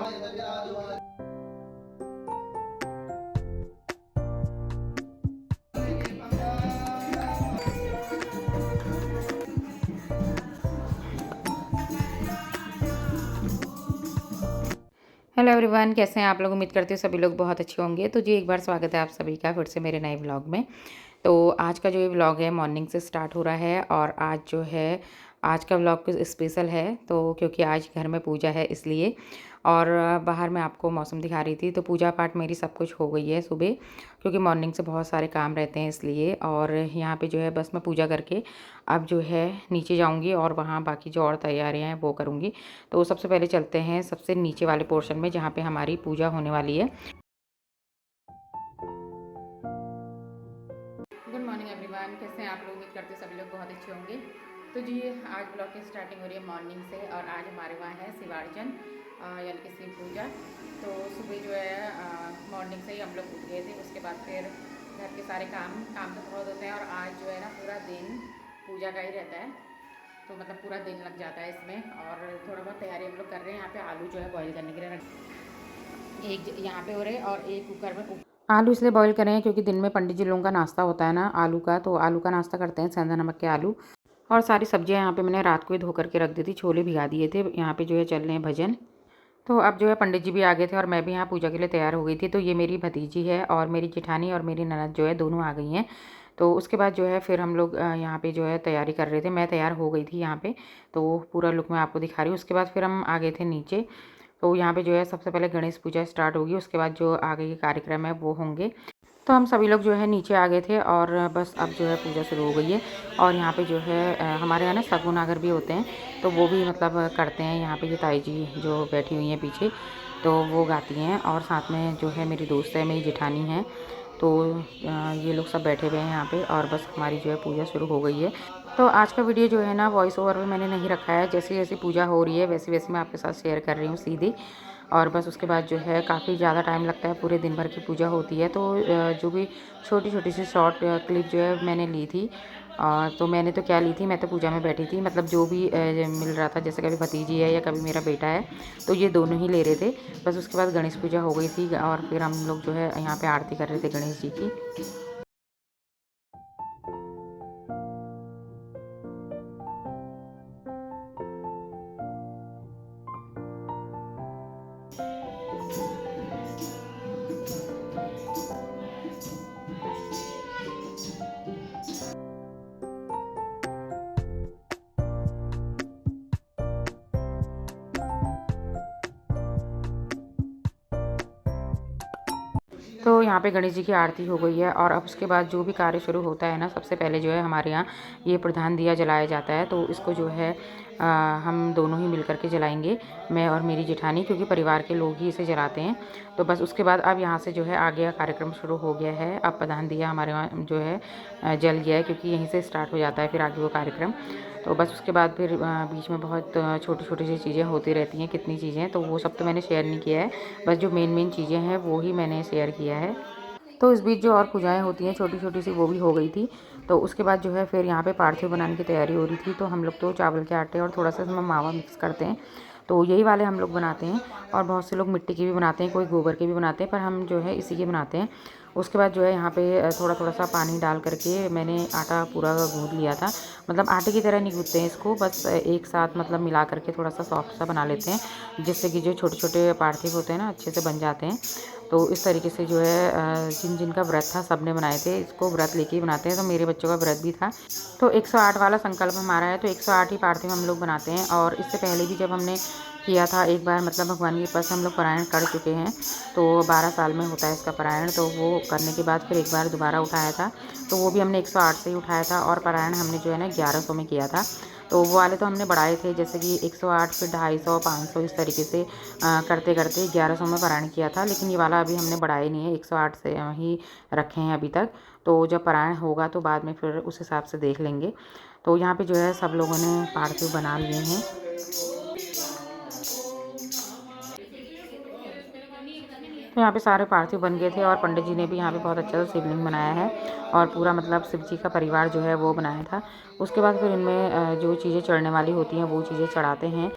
Hello everyone, कैसे हैं आप लोग। उम्मीद करती हूँ सभी लोग बहुत अच्छे होंगे। तो जी एक बार स्वागत है आप सभी का फिर से मेरे नए व्लॉग में। तो आज का जो ये व्लॉग है मॉर्निंग से स्टार्ट हो रहा है और आज जो है आज का व्लॉग कुछ स्पेशल है। तो क्योंकि आज घर में पूजा है इसलिए, और बाहर मैं आपको मौसम दिखा रही थी। तो पूजा पाठ मेरी सब कुछ हो गई है सुबह, क्योंकि मॉर्निंग से बहुत सारे काम रहते हैं इसलिए। और यहाँ पे जो है बस मैं पूजा करके अब जो है नीचे जाऊँगी और वहाँ बाकी जो और तैयारियाँ हैं वो करूँगी। तो सबसे पहले चलते हैं सबसे नीचे वाले पोर्शन में जहाँ पे हमारी पूजा होने वाली है। गुड मॉर्निंग एवरीवन, कैसे हैं आप लोग। उम्मीद करते सभी लोग बहुत अच्छे होंगे। तो जी आज ब्लॉग की स्टार्टिंग हो रही है मॉर्निंग से, और आज हमारे वहाँ है शिवार्चन यानी कि शिव पूजा। तो सुबह जो है मॉर्निंग से ही हम लोग उठ गए थे। उसके बाद फिर घर के सारे काम तो बहुत होते हैं, और आज जो है ना पूरा दिन पूजा का ही रहता है। तो मतलब पूरा दिन लग जाता है इसमें, और थोड़ा बहुत तैयारी हम लोग कर रहे हैं। यहाँ पे आलू जो है बॉईल करने के लिए एक यहाँ पे हो रहे हैं, और एक कुकर में आलू इसलिए बॉईल करें हैं क्योंकि दिन में पंडित जी लोगों का नाश्ता होता है ना आलू का। तो आलू का नाश्ता करते हैं सेंधा नमक के आलू। और सारी सब्जियां यहाँ पे मैंने रात को ही धो करके रख दी थी, छोले भिगा दिए थे। यहाँ पे जो है चल रहे हैं भजन। तो अब जो है पंडित जी भी आ गए थे और मैं भी यहाँ पूजा के लिए तैयार हो गई थी। तो ये मेरी भतीजी है और मेरी जेठानी और मेरी ननद जो है दोनों आ गई हैं। तो उसके बाद जो है फिर हम लोग यहाँ पे जो है तैयारी कर रहे थे। मैं तैयार हो गई थी यहाँ पे, तो पूरा लुक मैं आपको दिखा रही हूँ। उसके बाद फिर हम आ गए थे नीचे। तो यहाँ पे जो है सबसे पहले गणेश पूजा स्टार्ट होगी, उसके बाद जो आगे के कार्यक्रम है वो होंगे। तो हम सभी लोग जो है नीचे आ गए थे और बस अब जो है पूजा शुरू हो गई है। और यहाँ पे जो है हमारे यहाँ ना सगुन आगर भी होते हैं, तो वो भी मतलब करते हैं। यहाँ पे ये ताई जी जो बैठी हुई हैं पीछे, तो वो गाती हैं। और साथ में जो है मेरी दोस्त है, मेरी जेठानी है। तो ये लोग सब बैठे हुए हैं यहाँ पे, और बस हमारी जो है पूजा शुरू हो गई है। तो आज का वीडियो जो है ना वॉइस ओवर में मैंने नहीं रखा है। जैसे जैसे पूजा हो रही है वैसे वैसे मैं आपके साथ शेयर कर रही हूँ सीधी। और बस उसके बाद जो है काफ़ी ज़्यादा टाइम लगता है, पूरे दिन भर की पूजा होती है। तो जो भी छोटी छोटी सी शॉर्ट क्लिप जो है मैंने ली थी। तो मैंने तो क्या ली थी, मैं तो पूजा में बैठी थी। मतलब जो भी मिल रहा था, जैसे कभी भतीजी है या कभी मेरा बेटा है, तो ये दोनों ही ले रहे थे। बस उसके बाद गणेश पूजा हो गई थी और फिर हम लोग जो है यहाँ पे आरती कर रहे थे गणेश जी की। तो यहाँ पे गणेश जी की आरती हो गई है, और अब उसके बाद जो भी कार्य शुरू होता है ना, सबसे पहले जो है हमारे यहाँ ये प्रधान दिया जलाया जाता है। तो इसको जो है हम दोनों ही मिल कर के जलाएंगे, मैं और मेरी जेठानी, क्योंकि परिवार के लोग ही इसे जलाते हैं। तो बस उसके बाद अब यहाँ से जो है आगे का कार्यक्रम शुरू हो गया है। अब प्रधान दिया हमारे वहाँ जो है जल गया है, क्योंकि यहीं से स्टार्ट हो जाता है फिर आगे वो कार्यक्रम। तो बस उसके बाद फिर बीच में बहुत छोटी छोटी सी चीज़ें होती रहती हैं। कितनी चीज़ें, तो वो सब तो मैंने शेयर नहीं किया है। बस जो मेन मेन चीज़ें हैं वो ही मैंने शेयर किया है। तो इस बीच जो और पूजाएं होती हैं छोटी छोटी सी, वो भी हो गई थी। तो उसके बाद जो है फिर यहाँ पे पार्थिव बनाने की तैयारी हो रही थी। तो हम लोग तो चावल के आटे और थोड़ा सा इसमें मावा मिक्स करते हैं, तो यही वाले हम लोग बनाते हैं। और बहुत से लोग मिट्टी के भी बनाते हैं, कोई गोबर के भी बनाते हैं, पर हम जो है इसी के बनाते हैं। उसके बाद जो है यहाँ पे थोड़ा थोड़ा सा पानी डाल करके मैंने आटा पूरा गूँथ लिया था। मतलब आटे की तरह नहीं गूँथते हैं इसको, बस एक साथ मतलब मिला करके थोड़ा सा सॉफ्ट सा बना लेते हैं, जिससे कि जो छोटे छोटे पार्थिव होते हैं ना अच्छे से बन जाते हैं। तो इस तरीके से जो है जिन जिन का व्रत था सब ने बनाए थे। इसको व्रत लेके ही बनाते हैं, तो मेरे बच्चों का व्रत भी था। तो 108 वाला संकल्प हमारा है, तो 108 ही पार्थिव हम लोग बनाते हैं। और इससे पहले भी जब हमने किया था एक बार, मतलब भगवान के पास हम लोग पारायण कर चुके हैं। तो 12 साल में होता है इसका पारायण, तो वो करने के बाद फिर एक बार दोबारा उठाया था। तो वो भी हमने 108 से ही उठाया था, और पारायण हमने जो है ना 1100 में किया था। तो वो वाले तो हमने बढ़ाए थे, जैसे कि 108 फिर 250 500 इस तरीके से करते करते 1100 में पारायण किया था। लेकिन ये वाला अभी हमने बढ़ाए नहीं है, 108 से ही रखे हैं अभी तक। तो जब पारायण होगा तो बाद में फिर उस हिसाब से देख लेंगे। तो यहाँ पे जो है सब लोगों ने पार्थिव बना लिए हैं। तो यहाँ पे सारे पार्थिव बन गए थे, और पंडित जी ने भी यहाँ पे बहुत अच्छा सा शिवलिंग बनाया है, और पूरा मतलब शिव जी का परिवार जो है वो बनाया था। उसके बाद फिर इनमें जो चीज़ें चढ़ने वाली होती हैं वो चीज़ें चढ़ाते हैं।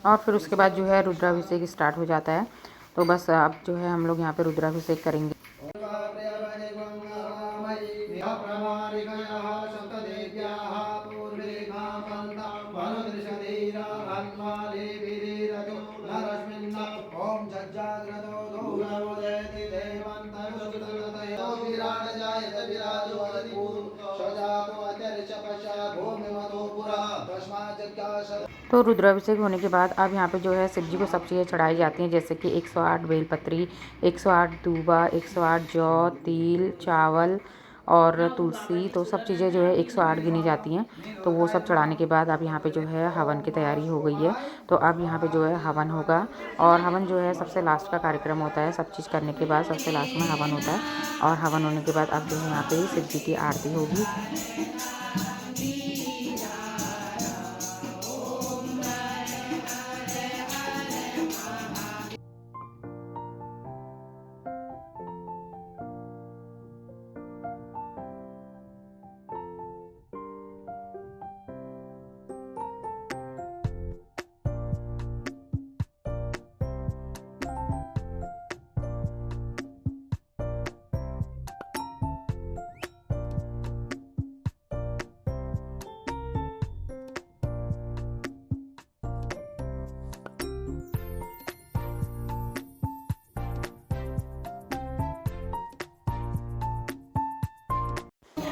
और फिर उसके बाद जो है रुद्राभिषेक स्टार्ट हो जाता है। तो बस अब जो है हम लोग यहाँ पे रुद्राभिषेक करेंगे। तो रुद्राभिषेक होने के बाद अब यहाँ पे जो है शिव जी को सब चीज़ें चढ़ाई जाती हैं, जैसे कि 108 बेलपत्री, 108 दूबा, 108 जौ, तिल, चावल और तुलसी। तो सब चीज़ें जो है 108 गिनी जाती हैं। तो वो सब चढ़ाने के बाद अब यहाँ पे जो है हवन की तैयारी हो गई है। तो अब यहाँ पे जो है हवन होगा, और हवन जो है सबसे लास्ट का कार्यक्रम होता है। सब चीज़ करने के बाद सबसे लास्ट में हवन होता है, और हवन होने के बाद अब जो है यहाँ पे शिव जी की आरती होगी।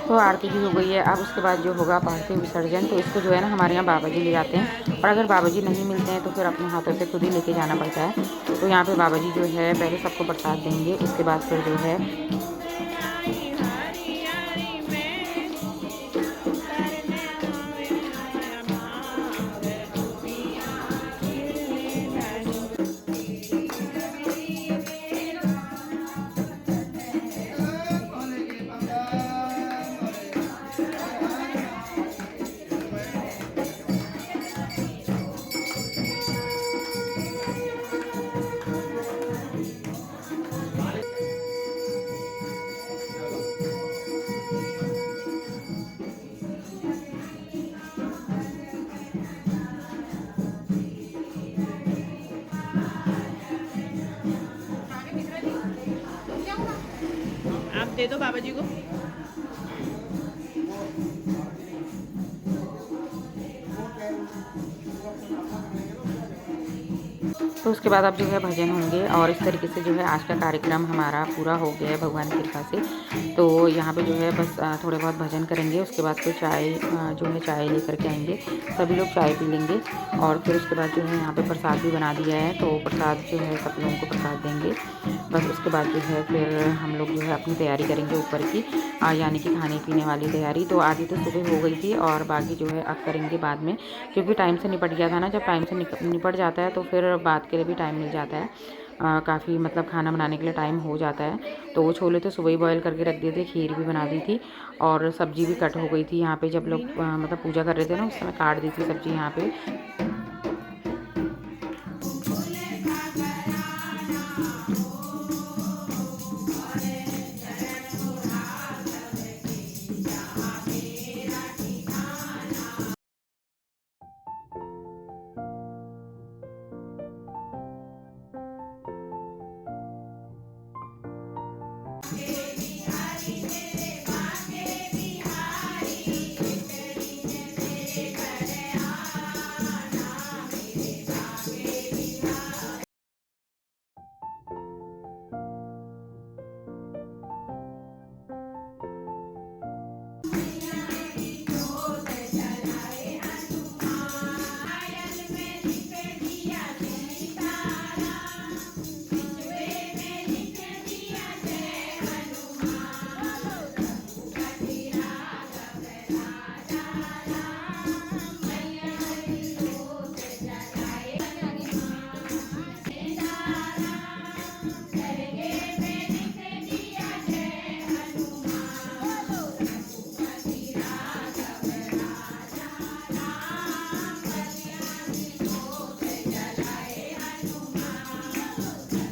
तो आरती भी हो गई है। अब उसके बाद जो होगा पार्थिव विसर्जन। तो इसको जो है ना हमारे यहाँ बाबा जी ले जाते हैं, और अगर बाबा जी नहीं मिलते हैं तो फिर अपने हाथों से खुद ही लेके जाना पड़ता है। तो यहाँ पे बाबा जी जो है पहले सबको प्रसाद देंगे, उसके बाद फिर जो है आप दे दो बाबा जी को। तो उसके बाद अब जो है भजन होंगे, और इस तरीके से जो है आज का कार्यक्रम हमारा पूरा हो गया है भगवान की कृपा से। तो यहाँ पे जो है बस थोड़े बहुत भजन करेंगे, उसके बाद फिर चाय जो है चाय लेकर के आएंगे, सभी लोग चाय पी लेंगे। और फिर उसके बाद जो है यहाँ पे प्रसाद भी बना दिया है, तो प्रसाद जो है सब लोगों को प्रसाद देंगे। बस उसके बाद जो है फिर हम लोग जो है अपनी तैयारी करेंगे ऊपर की, यानी कि खाने पीने वाली तैयारी। तो आधी तो सुबह हो गई थी, और बाकी जो है अब करेंगे बाद में, क्योंकि टाइम से निपट गया था ना। जब टाइम से निपट जाता है तो फिर बात के लिए भी टाइम मिल जाता है, काफ़ी मतलब खाना बनाने के लिए टाइम हो जाता है। तो वो छोले तो सुबह ही बॉयल करके रख दिए थे, खीर भी बना दी थी, और सब्ज़ी भी कट हो गई थी। यहाँ पे जब लोग मतलब पूजा कर रहे थे ना, उस समय काट दी थी सब्ज़ी यहाँ पे।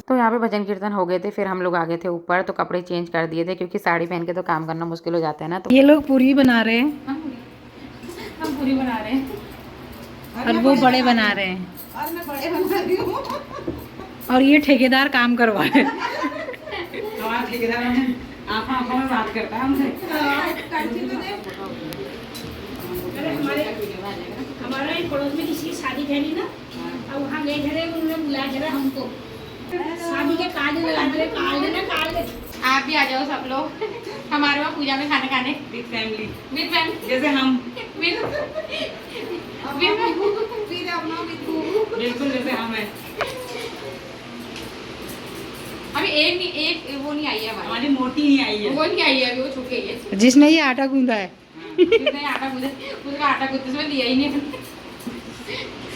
तो यहाँ पे भजन कीर्तन हो गए थे, फिर हम लोग आ गए थे ऊपर। तो कपड़े चेंज कर दिए थे, क्योंकि साड़ी पहन के तो काम करना मुश्किल हो जाता है ना। तो ये लोग पूरी बना रहे हैं, हम पूरी बना रहे हैं, और वो बड़े बना रहे हैं। और मैं बड़े बना रही हूँ। और ये ठेकेदार काम करवाए। हमारा ठेकेदार आँखों आँखों में बात करता है हमसे। अरे हमारा एक पड़ोस में किसी की शादी ठहरी ना, और वहाँ गए थे, उन्होंने बुलाया था हमको शादी के कार्ड लगा दे, कार्ड। आप भी आ जाओ सब लोग हमारे वहाँ पूजा में खाना खाने बिग फैमिली विद फैमिली जैसे हम, बिल्कुल जैसे हम हैं। अभी एक वो नहीं आई है हमारी मोटी नहीं आई है। वो नहीं आई है अभी, वो छूट गई है। जिसने ये आटा गूंदा है। जिसने आटा मुझे उसका आटा कुछ उसमें दिया ही नहीं।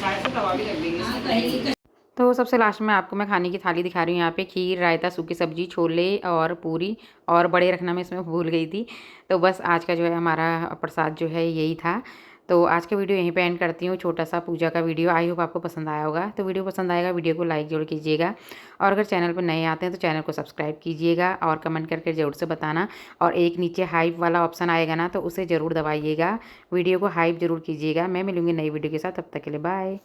शायद से तवा भी लग देंगे। तो सबसे लास्ट में आपको मैं खाने की थाली दिखा रही हूँ। यहाँ पे खीर, रायता, सूखी सब्जी, छोले और पूरी, और बड़े रखना मैं इसमें भूल गई थी। तो बस आज का जो है हमारा प्रसाद जो है यही था। तो आज का वीडियो यहीं पे एंड करती हूँ, छोटा सा पूजा का वीडियो। आई होप आपको पसंद आया होगा। तो वीडियो पसंद आएगा, वीडियो को लाइक जरूर कीजिएगा, और अगर चैनल पर नए आते हैं तो चैनल को सब्सक्राइब कीजिएगा, और कमेंट करके ज़रूर से बताना। और एक नीचे हाइप वाला ऑप्शन आएगा ना, तो उसे ज़रूर दबाइएगा, वीडियो को हाइप ज़रूर कीजिएगा। मैं मिलूँगी नई वीडियो के साथ, तब तक के लिए बाय।